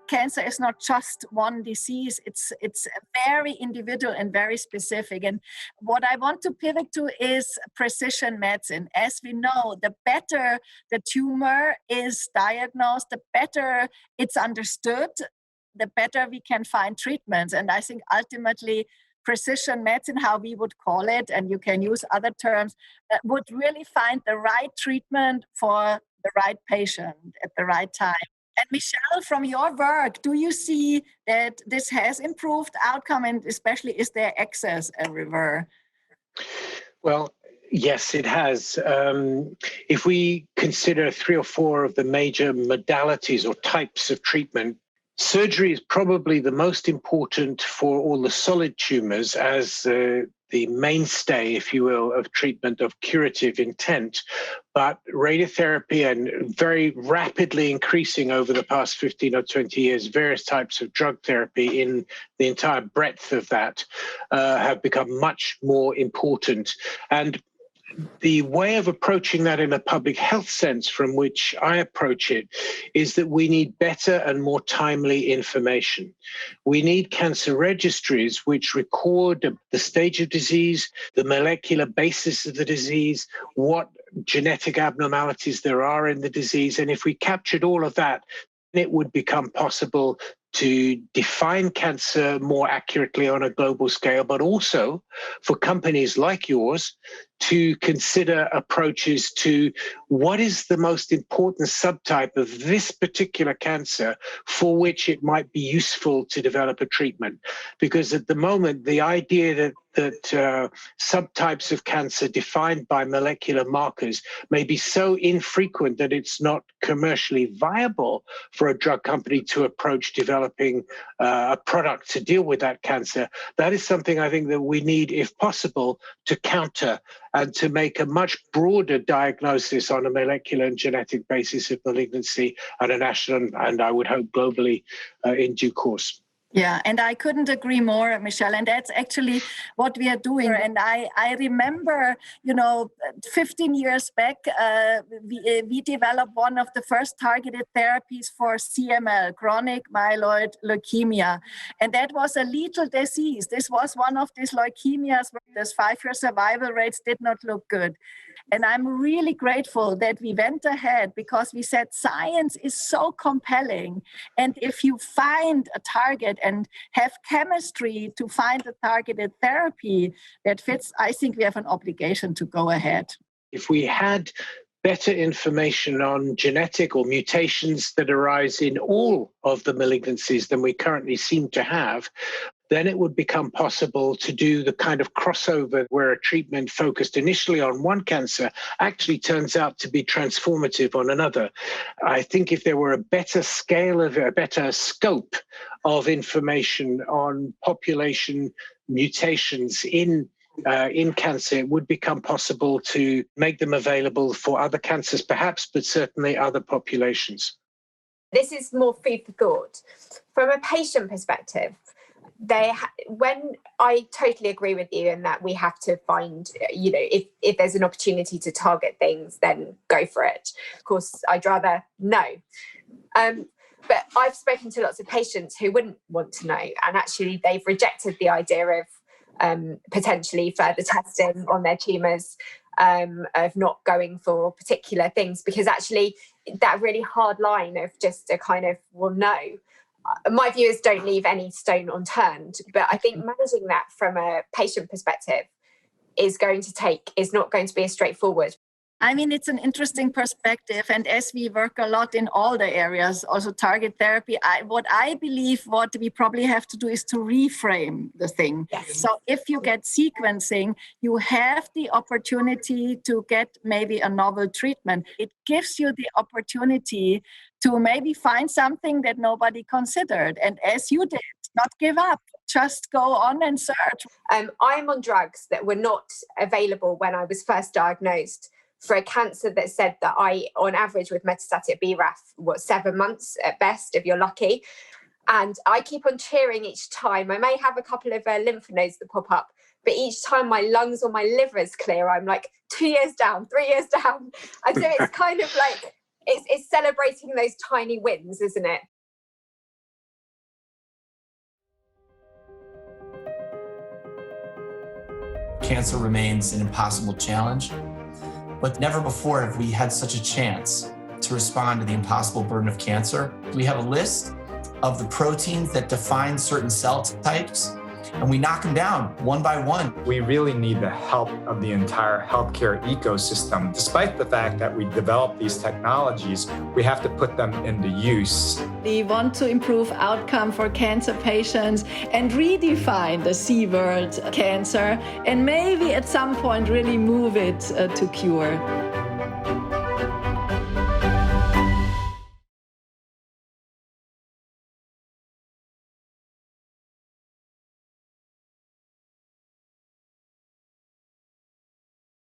cancer is not just one disease. It's very individual and very specific. And what I want to pivot to is precision medicine. As we know, the better the tumor is diagnosed, the better it's understood, the better we can find treatments. And I think ultimately precision medicine, how we would call it, and you can use other terms, would really find the right treatment for the right patient at the right time. And Michelle, from your work, do you see that this has improved outcome, and especially is there access everywhere? Well, yes, it has. If we consider 3 or 4 of the major modalities or types of treatment, surgery is probably the most important for all the solid tumors as the mainstay, if you will, of treatment of curative intent. But radiotherapy, and very rapidly increasing over the past 15 or 20 years, various types of drug therapy in the entire breadth of that have become much more important. And the way of approaching that in a public health sense from which I approach it is that we need better and more timely information. We need cancer registries which record the stage of disease, the molecular basis of the disease, what genetic abnormalities there are in the disease. And if we captured all of that, it would become possible to define cancer more accurately on a global scale, but also for companies like yours to consider approaches to what is the most important subtype of this particular cancer for which it might be useful to develop a treatment. Because at the moment, the idea that subtypes of cancer defined by molecular markers may be so infrequent that it's not commercially viable for a drug company to approach developing a product to deal with that cancer. That is something I think that we need, if possible, to counter and to make a much broader diagnosis on a molecular and genetic basis of malignancy at a national and I would hope globally in due course. Yeah, and I couldn't agree more, Michelle. And that's actually what we are doing. And I remember, 15 years back, we developed one of the first targeted therapies for CML, chronic myeloid leukemia. And that was a lethal disease. This was one of these leukemias where this 5-year survival rates did not look good. And I'm really grateful that we went ahead because we said science is so compelling. And if you find a target and have chemistry to find a targeted therapy that fits, I think we have an obligation to go ahead. If we had better information on genetic or mutations that arise in all of the malignancies than we currently seem to have, then it would become possible to do the kind of crossover where a treatment focused initially on one cancer actually turns out to be transformative on another. I think if there were a better scope of information on population mutations in cancer, it would become possible to make them available for other cancers perhaps, but certainly other populations. This is more food for thought. From a patient perspective, when I totally agree with you in that we have to find, if there's an opportunity to target things, then go for it. Of course, I'd rather know. But I've spoken to lots of patients who wouldn't want to know, and actually they've rejected the idea of potentially further testing on their tumours, of not going for particular things, because actually that really hard line of just a kind of, well, no. My view is don't leave any stone unturned. But I think managing that from a patient perspective is not going to be as straightforward. I mean, it's an interesting perspective. And as we work a lot in all the areas, also target therapy, what I believe what we probably have to do is to reframe the thing. Yes. So if you get sequencing, you have the opportunity to get maybe a novel treatment. It gives you the opportunity to maybe find something that nobody considered. And as you did, not give up. Just go on and search. I'm on drugs that were not available when I was first diagnosed for a cancer that said that I, on average with metastatic BRAF, 7 months at best, if you're lucky. And I keep on cheering each time. I may have a couple of lymph nodes that pop up, but each time my lungs or my liver is clear, I'm like 2 years down, 3 years down. And so it's kind of like, it's celebrating those tiny wins, isn't it? Cancer remains an impossible challenge, but never before have we had such a chance to respond to the impossible burden of cancer. We have a list of the proteins that define certain cell types, and we knock them down one by one. We really need the help of the entire healthcare ecosystem. Despite the fact that we develop these technologies, we have to put them into use. We want to improve outcome for cancer patients and redefine the C word, cancer, and maybe at some point really move it to cure.